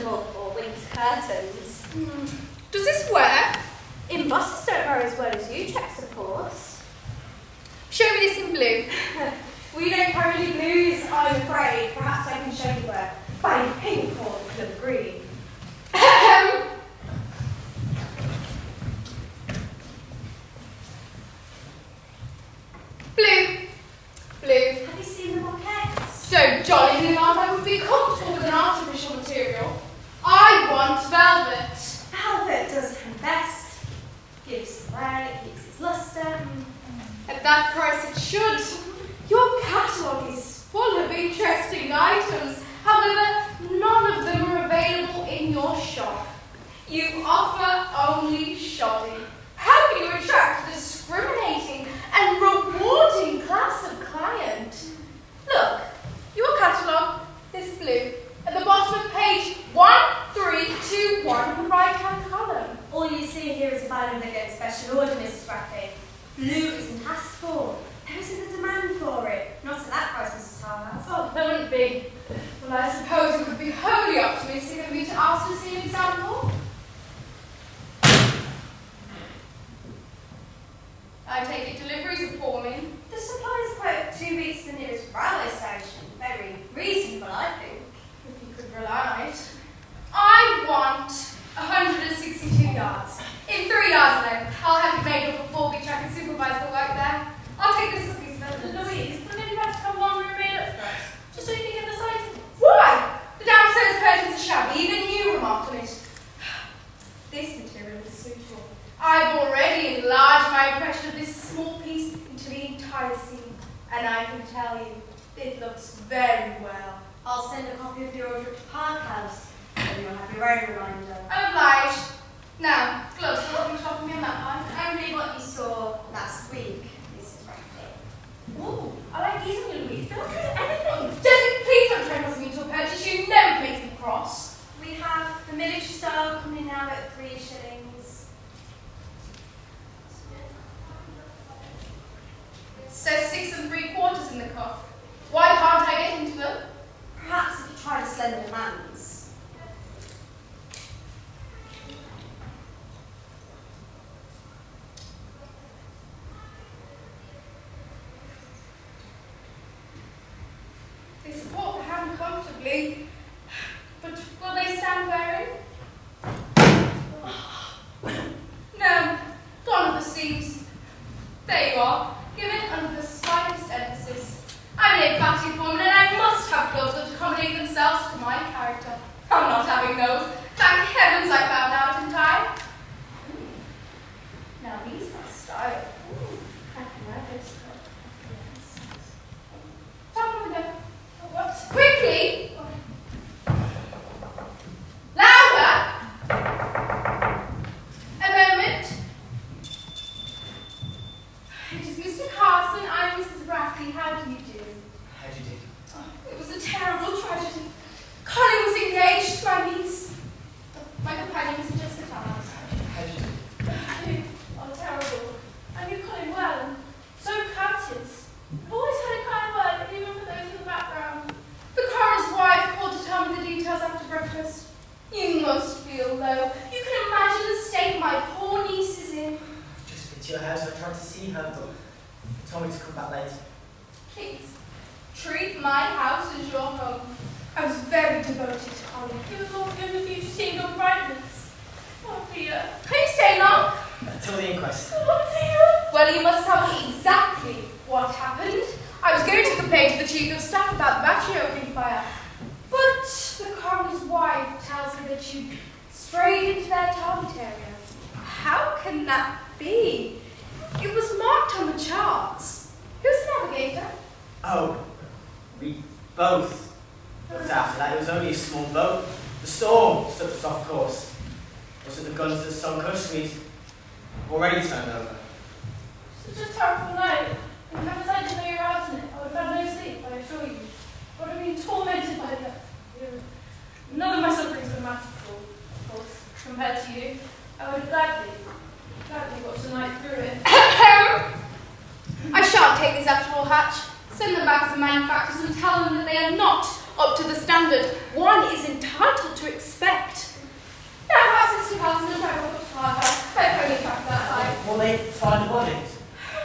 fashionable for winter curtains. Does this wear? Embossers don't wear as well as Utrecht, of course. Show me this in blue. We don't carry any blues, I'm afraid. Perhaps I can show you a fine pink or club green. Blue. Blue. Have you seen the moquettes? Don't jolly me, Mum. I would be comfortable with an artificial material. I want velvet. Velvet does come best. Gives wear, it keeps its lustre. At that price it should. Your catalogue is full of interesting items. However, none of them are available in your shop. You offer only shoddy. How can you attract a discriminating and rewarding class of client? Look, your catalogue is blue. At the bottom of page 1321 in the right-hand column. All you see here is a banner that gets special order, Mrs. Bradley. Blue isn't asked for. There isn't a demand for it. Not at that price, Mrs. Tarlas. Oh, there wouldn't be. Well, I suppose it would be wholly optimistic of me to ask to see an example. I take it delivery's appalling. The supply is quite 2 weeks to the nearest railway station. Very reasonable, I think. If you could rely on it. I want 162 yards. In 3 yards length, I'll have it made up before which I can supervise the work there. I'll take this as a piece of evidence. Louise, wouldn't you have to come along and remain up first? Just so you can get the size of it. Why? The downstairs curtains are shabby. Even you remarked on it. This material is suitable. I've already enlarged my impression of this small piece into the entire scene, and I can tell you, it looks very well. I'll send a copy of the order to Park House, and you'll have your own reminder. I'm obliged. Now, gloves, what are you talking me on that one? Only what you saw last week, Mrs. Bradley. Ooh, I like these on you, Louise. They don't do anything. Jessica, please don't try and me into a purchase. You know it makes me cross. We have the military style coming now at 3 shillings. It says 6 3/4 in the cuff. Why can't I get into them? Perhaps if you tried a slender man's. They support the hand comfortably, but will they stand wearing? No, gone at the seams. There you are, given under the slightest emphasis. I'm an emphatic woman and I must have gloves that accommodate themselves to my character. I'm not having those. Thank heavens I found out in time. Now these are style. I can wear this. Yes. Top of the gun. What? Quickly! Louder! A moment. It is Mr. Carson. I'm Mrs. Bradley. How do you do? How do you do? Oh, it was a terrible tragedy. Colin was engaged to my niece. My companion was Jessica Tarlas. How do you do? Oh, terrible. I knew Colin well, and so courteous. I've always had a kind word, even for those in the background. The coroner's wife called to tell me the details after breakfast. You must feel low. You can imagine the state my poor niece is in. I've just been to your house. I tried to see her, but you told me to come back later. Please, treat my house as your home. I was very devoted to Colin. He was all in the future seeing your brightness. Oh dear. Can you stay long? Until the inquest. Oh dear. Well, you must tell me exactly what happened. I was going to complain to the chief of staff about the battery opening fire, but the coroner's wife tells me that you strayed into their target area. How can that be? It was marked on the charts. Who's the navigator? Oh, we both. But after that, it was only a small boat. The storm set us off course. Was it the guns that sunk us? We'd already turned over. Such a terrible night. And because I didn't know you were out in it, I would have had no sleep, I assure you. I would have been tormented by that. None of my sufferings were masterful, of course, compared to you. I would have gladly watched the night through it. I shan't take these after all, Hatch. Send them back to the manufacturers and tell them that they are not up to the standard standard one is entitled to expect. Now, perhaps Mr. Carson and I will put to our house. Don't pony track that side. Will they find the bodies?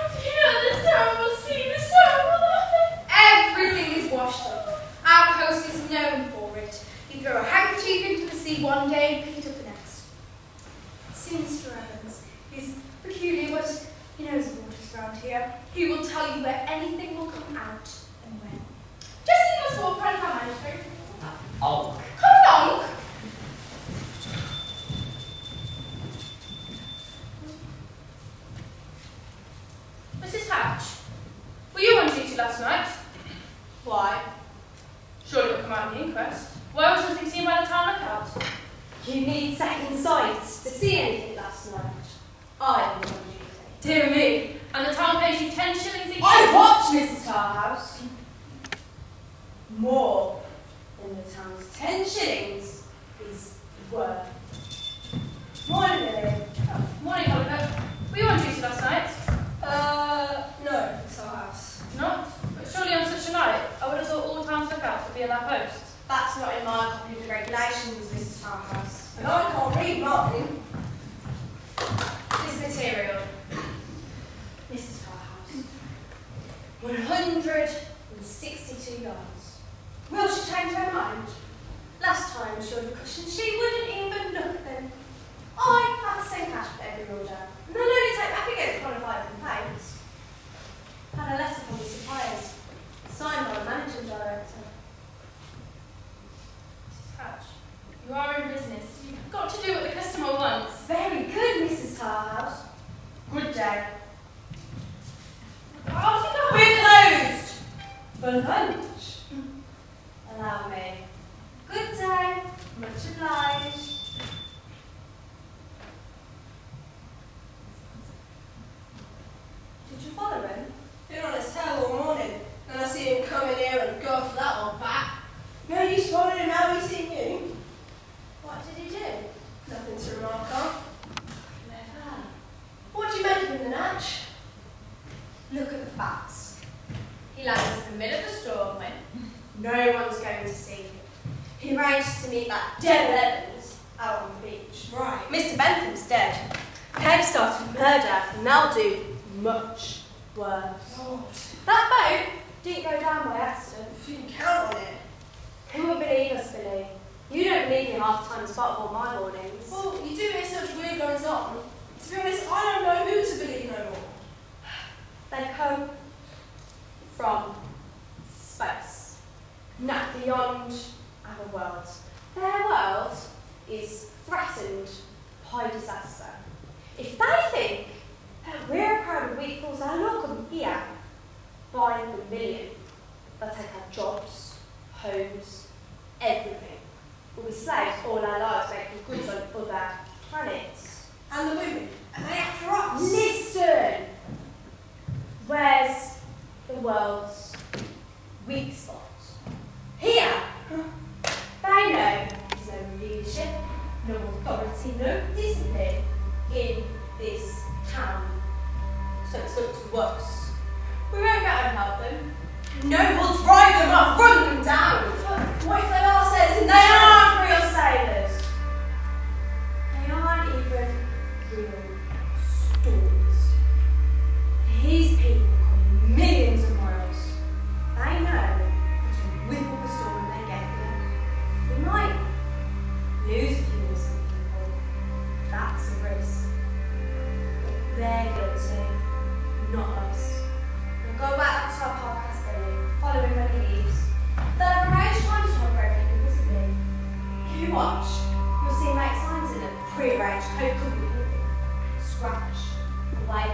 This terrible scene, this terrible nothing. Everything is washed up. Our coast is known for it. You throw a handkerchief into the sea one day and pick it up the next. See, Mr. Evans is peculiar, but he knows the waters around here. He will tell you where anything will come out and when. Just you must walk round behind her. Oh. Come along. Mrs. Hatch, were you on duty last night? Why? Surely you'll come out of the inquest. Why was nothing seen by the town lookout? You need second sight to see anything last night. I was on duty. Dear me, and the town pays you 10 shillings a year. I watched Mrs. Tarhouse. More than the town's 10 shillings is worth. Morning, Lily. Morning, Oliver. Were you on duty last night? No, Mrs. Tarhouse. Not? But surely on such a night, I would have thought all towns lookouts would be at their posts. That's not in my copy of the regulations, Mrs. Tarhouse. And I can't read mine. This material. Mrs. Tarhouse. 162 yards. Will she change her mind? Last time she ordered a cushion, she wouldn't even look at them. I have the same cash for every order. And I'll only take back against qualified complaints. Had a letter from the suppliers, signed by the managing director. Mrs. Hatch, you are in business. You've got to do what the customer wants. Very good, Mrs. Tarhouse. Good day. We're closed for lunch. Allow me. Good day. Much obliged. Did you follow him? Been on his tail all morning, and I see him come in here and go for that old bat. No use following him, how he's seen you. What did he do? Nothing to remark on. Clever. What do you make of him, the Natch? Look at the facts. He lands in the middle of the storm when No one's going to see him. He arranged to meet that devil Evans out on the beach. Right. Mr. Bentham's dead. Cave started with murder, and they'll do much worse. Lord, That boat didn't go down by accident. if you can count on it. Who will believe us, Billy? You don't believe me half the time despite all my warnings. Well, you do hear such weird goings on. To be honest, I don't know who to believe no more. They come from space, not beyond our world. Their world is threatened by disaster. If they think that we're a crowd of weak fools, they'll all come here by the million. They'll take our jobs, homes, everything. We'll be slaves all our lives making goods on other planets. And the women, and they after us. Listen! Where's the world's weak spots? Here! They know there's no leadership, no authority, no discipline in this town. So it's up to us. We won't go and help them. No, we'll drive them off, run them down. What if they are sailors and They aren't real sailors. They aren't even real storms. These people come millions of miles. They know how to whip up a storm when they get there. We might lose a few innocent people. That's a risk. But they're guilty, not us. We'll go back to our podcast, Billy, follow him when he leaves. They'll have arranged times to operate invisibly. If you watch, you'll see him make signs in a pre-arranged hope company. Scratch, away